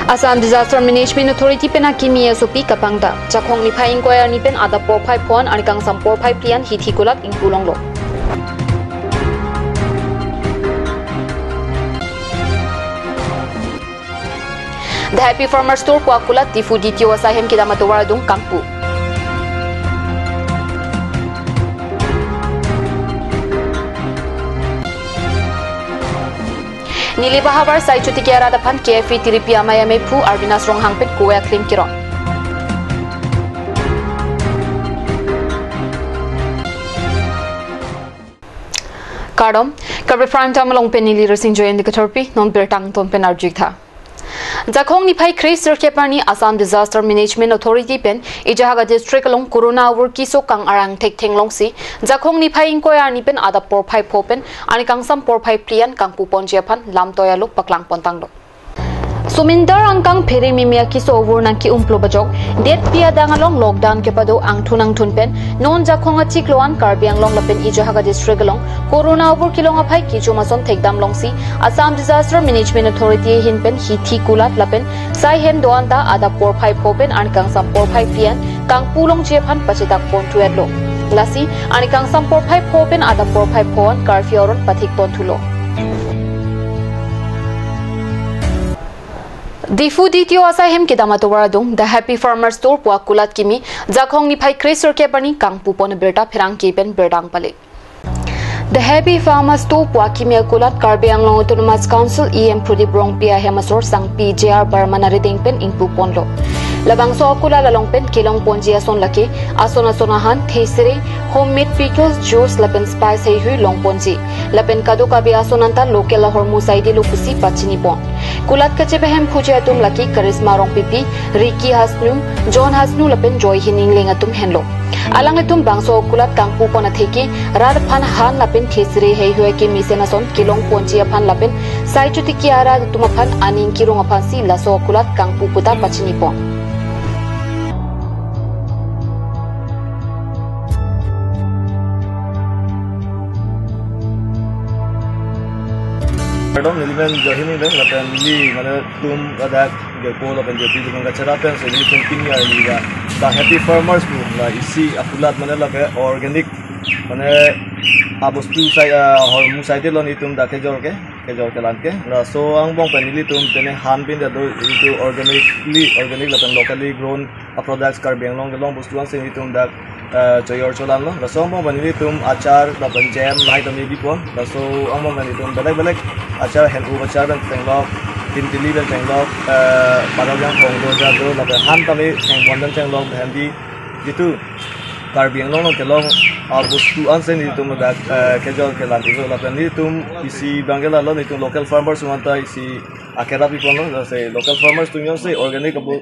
Assam Disaster Management Authority pena kimi SOP kapangda Jakhong ni phai inquiry ni pen ada por phai phone ani kang sam por phai plian hithi kulak ing pulong lo. The Happy Farmer Store kwa kulat tifu DTO asahem kidamatawar dung kangpu. Nili bahabar sai chuti ke arada phan KFE tiripi amaya me phu Arvinas rong hangpet koya claim kiron. Kardom Karbe prime time long pen nili resing joy indicatorpi non bertang ton pen arjik tha. Jakhong ni phai Chris Serkepani Assam Disaster Management Authority pen Ijahaga district along Corona worki so kang arang tek thenglong si Jakhong ni phai inquiry ni pen ada por phai phopen ani kang sam por phai plian kang pupon jephan lam toya lok paklang pontang do Suminder angkang phere mimia ki so over nang ki umplo bajok det pia dangalong lockdown ke pado ang thunang thunpen non Jakhong achik loan karbiang long lapen Ijahaga district along Corona over kilong aphai ki chumason thekdam long si Assam Disaster Management Authority hinpen hithi kulat lapen sai hem doanta ada por phai phopen an kang sam por phai pian kang pulong jephan pachitak pon tuetlo lasi an kang sam por phai phopen ada por phai phon karfioron pathik pon thulo Difu DTO asahem kidamatawar dung The Happy Farmer Store puak kulat kimi Jakhong ni phai Chris Serkepani kang pupon berta phirang kipen berdang pale The Happy Farmer Store puak kimi kulat Karbi Anglong Autonomous Council EM Pradip Rongpia Hemasor sang PJR Barmanari dingpen ing pupon lo Labang so kula lalong pen kilong ponjia son laki asona sonahan thesere homemade pickles juice lapen spice hei hui long ponji lapen kadu kabi asonanta local hormu saidi lukusi pachini pon kulat kache behem phuje tum laki charisma rong pipi Ricky Hasnu John Hasnu lapen joy hining lenga tum henlo alang tum bangso kulat kang pupona theki rad phan han lapen thesere hei hui ki misena son kilong ponjia phan lapen sai chuti kiara tum phan aning kirong phan si laso kulat kang puputa pachini pon Kardom nilimen jahini deng lapen nili mana tum ada gepo lapen jadi tum kacera pen so nili tum kini ali ga The Happy Farmers pu la isi akulat mana lape organic mana abustu saya hormu saya de lon itum da kejor ke lan ke la so ang bong pen nili tum tene han pin da do itu organic lapen locally grown products karbeng long bustu ang sing itum da Joyor cholan lo, laso mo banili tum achar lapan jam naik tami bipon, laso amo banili tum belak achar helu achar ben tenglok, tintili ben tenglok, padang yang pongdo jado lapan han tami tengpon tenglok handi gitu, karbiang long kelong bustu ansen itu mudah kejol kelan itu lapan itu isi bangela lo itu local farmers manta isi akhirnya bipon lo, se local farmers tu yang se organic abu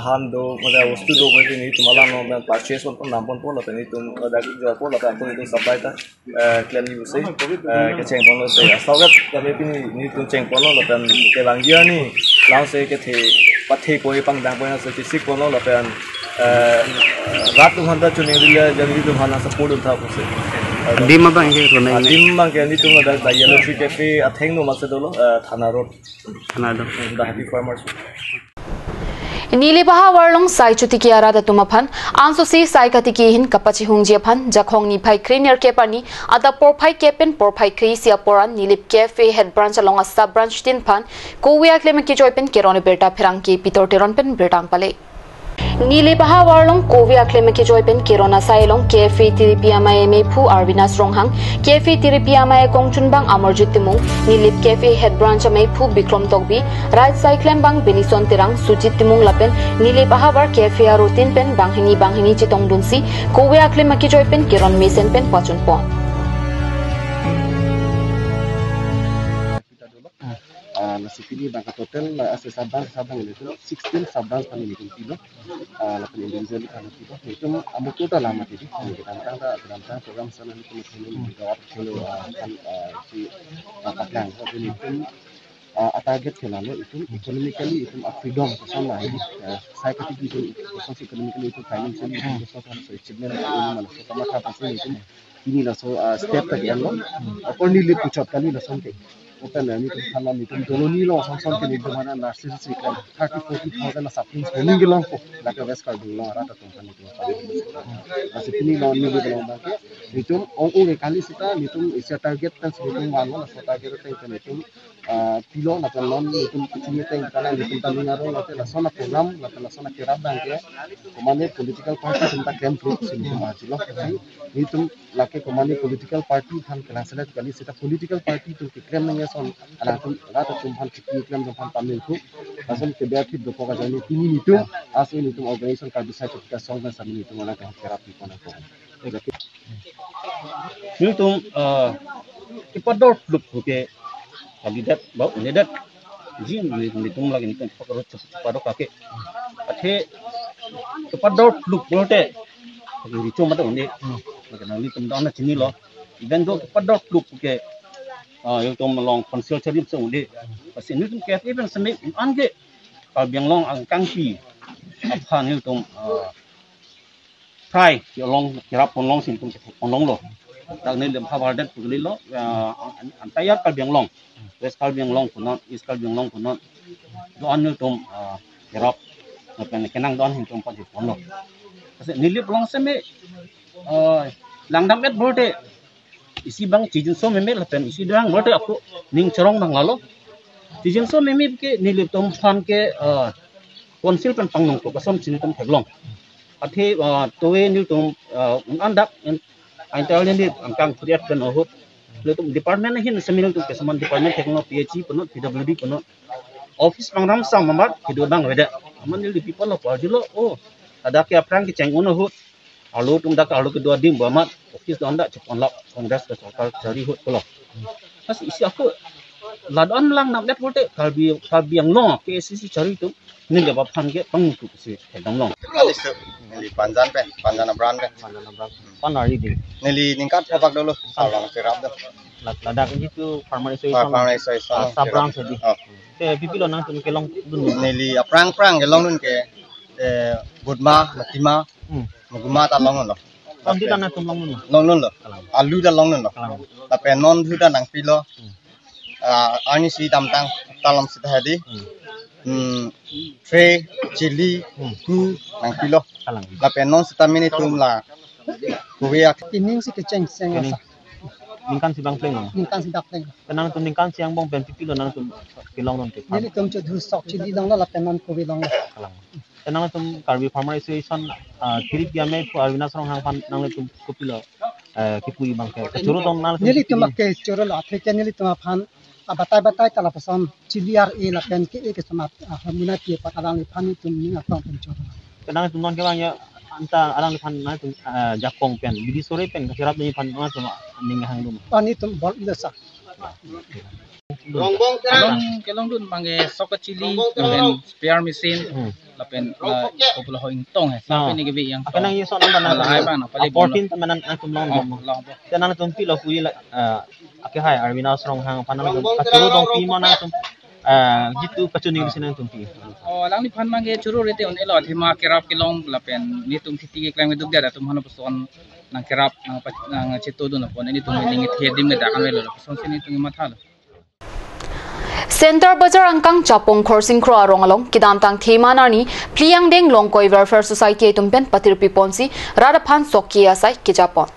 han do mudah bustu do begini itu malah no ben purchase pun nampon pun lapan itu mudah jual pun lapan pun itu supply ta claim you se keceng pun lo se asal kami ini itu ceng pun lo lapan kelang dia ni lang se kethe pathe koi pangdang pun se fisik pun lo lapan रात तुम हंता चुने दिया जल्दी तुम हना सपोर्ट उठा पुसे दिम बang ke to nai dim bang ke ni tum da yellow tree cafe atheng no makse dolo thana road The Happy Farmers Nili baha warlong sai chuti ki arada tumaphan anso si sai katiki hin kapachi hungje phan Jakhong ni phai cleaner ke pani ada por phai kepen por phai kri sia poran nilip cafe head branch along a sub branch tin phan kowiya klem ki joy pen kerone berta phirang ki pitor teron pen bertang pale Nili baha warlong kovia klem ke joy pen kirona sailong KFE tiripi amaya me phu Arvinas ronghang KFE tiripi amaya kongchun bang amarjit timung nilip KFE head branch me phu Bikram tokbi right cyclem bang benison tirang sujit timung lapen nili baha war KFE arutin pen banghingi chitong dunsi kovia klem ke joy pen kiron mesen pen pachun pon nasi pilih bangka total asal sabang itu 16 sabang kami itu kilo, lapan individual itu amu total lama itu kita tentang program sana itu mungkin jawab kalau si pakang itu target kelalo itu economically itu freedom sama ini saya ketika itu sosial economically itu financially itu sosial achievement itu mana sama apa sih itu ini lah so step tadi yang lo, apa ni lihat pucat kali lah sampai open ni tu khala ni tu doloni lo son ke ni tu mana nursery se 30-40,000 saplings honing ke long ko la ke west card lo ara ta tum ni tu masih ini lo ni ke long ke ni tu ong ke kali sita ni tu isia target tan se tu malo la so target ta ni tu pilo na kan non ni tu ni ta kana ni tu tan ngaro la sona program la sona kirab bang ke komande political party tunta camp group sini majilo ni tu la ke komande political party kan kala sala kali sita political party tu claim nang son ala tu rata tumhan ki claim tumhan tamil ku asal ke dia ki dopo ka jani tini ni tu asal ni tu organization ka bisa kita song dan sami ni tu mana ka terapi kona ko ni tu ipador fluk ke kandidat bau kandidat jin ni tu lagi ni kan pakaro cepado kake athe ipador fluk bote rico mata ni makana ni tum dana chini lo even though ipador fluk ke yung tum long konsil charip sa undi kasi ni tum kaya even sa may ange kalbiang long ang kangpi aphan yung tum try yung long kirap pon long sin tum pon long lo dag ni lim hawardet pugli lo antaya kalbiang long west kalbiang long punon east kalbiang long punon doon yung tum kirap ngayon kenang doon yung tum pati pon lo kasi nilip long sa may langdam et bote isi bang cijen so meme lapen isi doang bote aku ning cerong bang lalo cijen so meme ke nilip tom fan ke konsil pen pangnong ko kasom sini tom teglong athe towe nil tom andak antal ni angkang kriat kan ohut le tom department hin semil tu ke saman department teknologi PhD punut PWD punut office pangram sam mamat hidu bang weda aman nil people lo parjilo oh ada ke aprang ke ceng ono hut alu tum dak alu kedua dim bamat office anda cepon lap kongres ke sokal cari hut kelo pas isi aku ladon lang nak dat bote kalbi yang long ke isi cari tu ni le bapan ke pang tu si hedang long alis tu nili panjan abran panari di nili ningkat papak dulu salang kirap tu ladak itu farmer association sabrang sedi te pipilo nang tu ke long dun nili aprang ke long nun ke budma matima Maguma ta long lo. Pandi tanah tumlang nun. Long lo. Alu da long lo. Tapi non thu da nang pilo. Ani si tamtang talam sita hadi. Tre chili ku nang pilo. Tapi non sita mini tum la. Kuya Tining si keceng senga sa. Ningkan si bang pleng. Ningkan si dak pleng. Tenang tum ningkan siang bong ben pipilo nang tum kilong non te. Nili tum chu du sok chili dang la penon kuwi dang la. Tenang tum Karbi Farmer Association kirip game ko arvina sarong hang pan nang tum kupilo kipui bang ke churu dong nang Nili tum ke churu la the ke nili tum phan batai tala pasam chili ar e la pen ke e ke sama hamuna ke patadang ni phan tum ni atong tum churu. Tenang tum non ke bang ya anta arang pan nang tum jakong pen bidi sore pen kirap ni pan nang tum ning hang dum. Ani tum bol ida sa. Kelong dun panggil soket chili lapen spare mesin lapen popular hoing tong sampai ni gibi yang akan yung son naman ay bang na pali 14 manan ang tumlong tenang tum pilo kuyi akihai arvina sarong hang panang tum kachuru dong pimo na tum gitu kacuning sinan tum pi oh lang ni pan manggil churu rete on elo thima kerap kelong lapen ni tum khiti ke klaim duk dia tum hanu person nang kerap nang chitu dun pon ni tum ni thedim ne dakan welo person sini tum mathal Center Bazar angkang Chapong Khorsing Kro arong along kidam tang themanani Pliang Deng Longkoi Welfare Society tumpen patirpi ponsi radaphan sokki asai ki Japon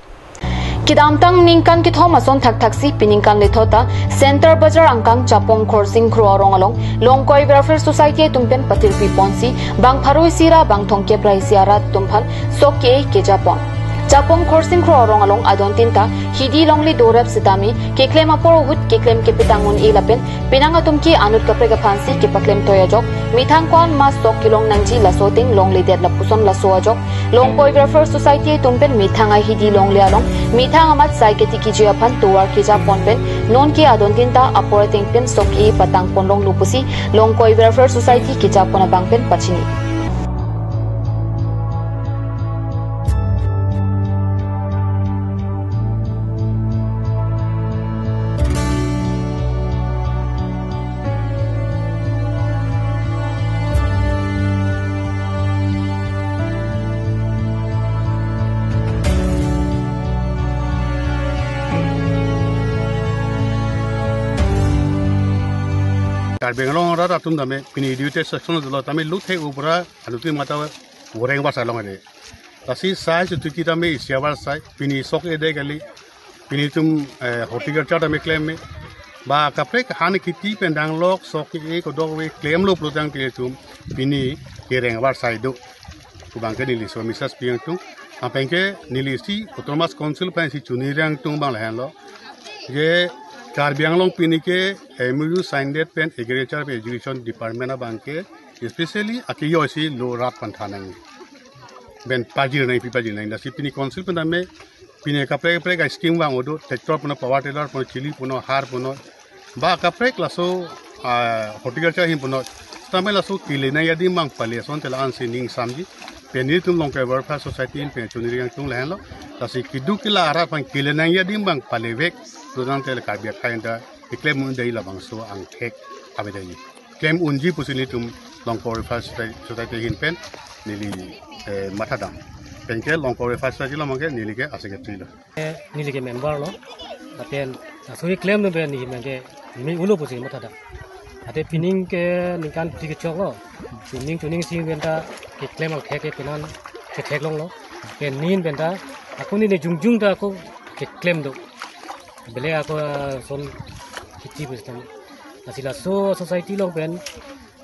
kidam tang ningkan ki thomason thak si piningkan le thota Center Bazar angkang Chapong Khorsing Kro arong along Longkoi Welfare Society tumpen patirpi ponsi bang pharoi sira bang thongke praisiara tumphan sokki ki Japon Chapong Khorsing Kro arong along adon tinta hidi longli dorap sitami ke claim apor hut ke claim ke pitangun ilapen pinanga tumki anut kapre ga phansi ke paklem toyajok mithang kwan mas tok kilong nangji lasoting longli der lapuson lasojok Longkoi Welfare Society tumpen mithanga hidi longli along mithang amat saiketi ki jiaphan tuar ki Japon pen non ki adon tinta aporating pen soki patang ponlong lupusi Longkoi Welfare Society ki Japon abang pen pachini Bengalong rara tum dame pini educated section dolo tame luthe ubra aluti mata goreng ba salong ade tasi sai tu kita me siawar sai pini sok ede kali pini tum horticulture dame claim me ba kaprek han kiti pendang lok sok e ko dog we claim lo plutang ke tum pini kereng war sai do kubang ke nili so misas piang tung apengke nili si Thomas council pen si chunirang tung bang lahan lo ye Karbianglong pini ke MU signed pen agriculture education department abangke especially akiyo si lo rat panthanang ben pajir nai pipajir nai nasi pini council pen ame pini kapre ka scheme wang odo tractor puno power tiller puno chili puno har puno ba kapre klaso horticulture him puno tamela so kile nai yadi mang pale son tela an sining samji penil tum long ke welfare society in pen chuniri yang tung lehlo tasi kidu kila ara pan kile nai yadi mang pale vek Tudan tel karbia kainda iklem undai labang so ang tek abedai claim unji pusini tum longkor first society hin pen nili matadam penke longkor first society lamangke nili ke asecretary lo nili ke member lo apen asuri claim no ben ni menge mi ulo pusini matadam ate pining ke nikan tik chok lo tuning sing benta ke claim ang tek ke penan ke tek long lo pen nin benta aku ni jungjung da aku ke claim do beli aku son kiti bersama, asila so society long pen,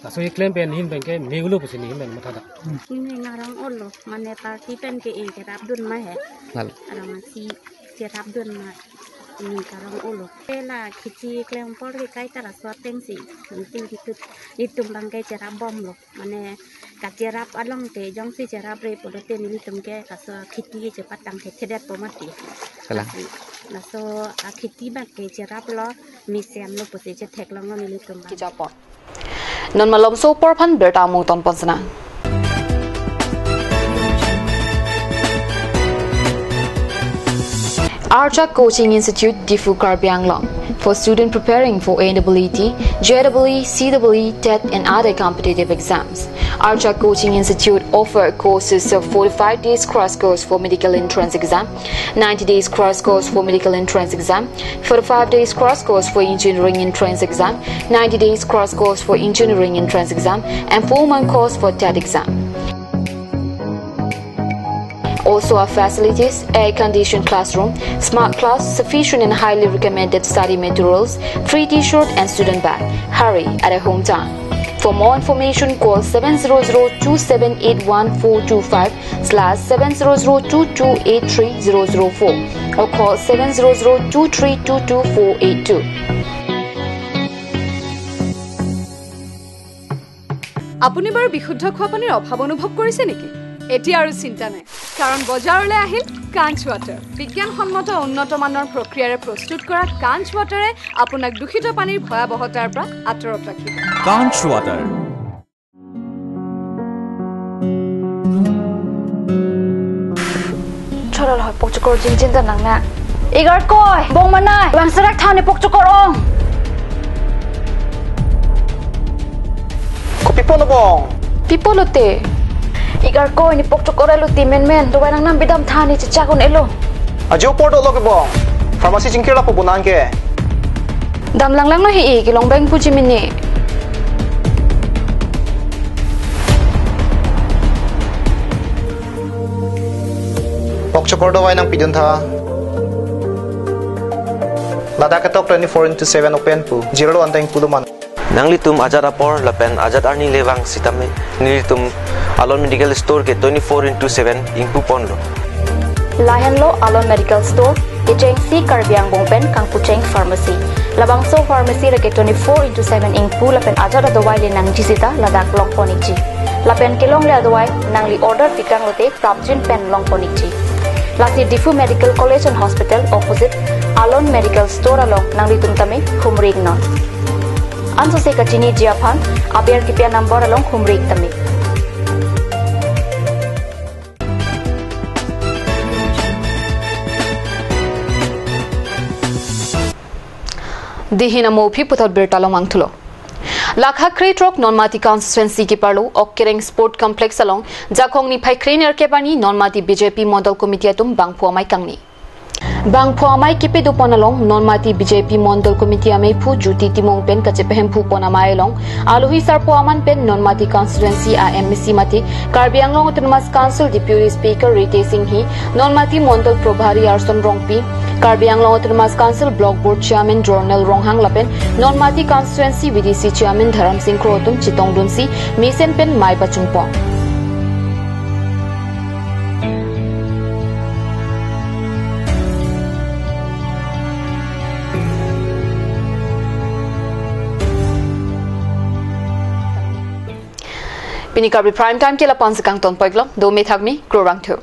aso iklan pen hin pen ke megulu bersini hin pen mata dah. Ini ngarang olo, mana parti pen ke kerap dun mah he, orang masih kerap dun mah, ini ngarang olo. Pela kiti iklan por ke kai tara suateng si, nanti itu bangkai kerap bom lo, mana kacerap along te jong si cerap re polote ini tumke kaso kiti cepat tang kedet pomati. Naso akiti bak ke cerap lo misiam lo posi cetek lo ngoni litum ba Japon non malom so por phan berta mong ton pansana Archa Coaching Institute Difu Karbianglong for students preparing for AEE, JEE, CEE, TET and other competitive exams. Archa Coaching Institute offer courses of 45 days crash course for medical entrance exam, 90 days crash course for medical entrance exam, 45 days crash course for engineering entrance exam, 90 days crash course for engineering entrance exam and 4-month course for TET exam. Also our facilities, air-conditioned classroom, smart class, sufficient and highly recommended study materials, free t-shirt and student bag. Hurry at a hometown. For more information, call 700-2781425/700-2283-004 or call 700-2322-482. আপুনি বাৰু বিশুদ্ধ খোৱা পানীৰ অভাৱ অনুভৱ কৰিছে নেকি? এতিয়া আৰু চিন্তা নাই কাৰণ বজাৰলৈ আহিল কাঞ্চ ৱাটাৰ বিজ্ঞানসন্মত উন্নত মানৰ প্ৰক্ৰিয়াৰে প্ৰস্তুত কৰা কাঞ্চ ৱাটাৰে আপোনাক দূষিত পানীৰ ভয়াৱহতাৰ পৰা আঁতৰত ৰাখিব কাঞ্চ ৱাটাৰ চৰল হয় পকচকৰ জিনজিনটা নাংনা এগাৰ কয় বং মানাই বাংছৰাক থানে পকচকৰ অং Pipolo bong. Pipolo te. Igar ko ni pokchokora lo ti men duway nang nambidam thani chichakon elo. Ajo porto lo ke bong. Pharmacy jingkira po bunan ke. Dam lang no hi kilong bang puji minni. Pokchokor dawai nang pidun tha. Lada katok 24/7 open pu. 0 anteng puluman. Nanglitum ajat apor lapen ajat arni lewang sitame nilitum Alon Medical Store ke 24/7 ingpu ponlo. Lahan lo Alon Medical Store Ijeng si Karbiang Bongpen kang Pucheng Pharmacy. Labang so pharmacy ke 24/7 ingpu lapen ajat adawai le nang jisita ladak long poniji. Lapen kilong le adawai nang li order fikang lote prapjin pen long poniji. Lasi Difu Medical College and Hospital opposite Alon Medical Store along nang litum tame humring non. Anso se kachini jiaphan abiar kipia number along humring tame. Dihina mopi putat bertalong angtulo. Lakha Kretrok non-mati constituency ki parlo Okkereng Sport Complex along Jakong ni Pai Krener ke pani non-mati BJP Model Committee atum bangpu amai kangni. Bang pho amai kipe do ponalong non-mati BJP Mondal Committee amai phu juti timong pen kachepehem phu ponamai long aluhi sarpo aman pen non-mati constituency AMC mati Karbi Anglong Autonomous Council Deputy Speaker Rite Singh hi non-mati Mondal Probhari Arson Rongpi Karbi Anglong Autonomous Council Block Board Chairman Jornal Ronghang lapen non-mati constituency VDC Chairman Dharam Singh Krotum Chitong Dunsi Misen pen Mai Pachungpong. Pini Karbi Prime Time ke lapan sekang ton poiklom do me thagmi krorang thu.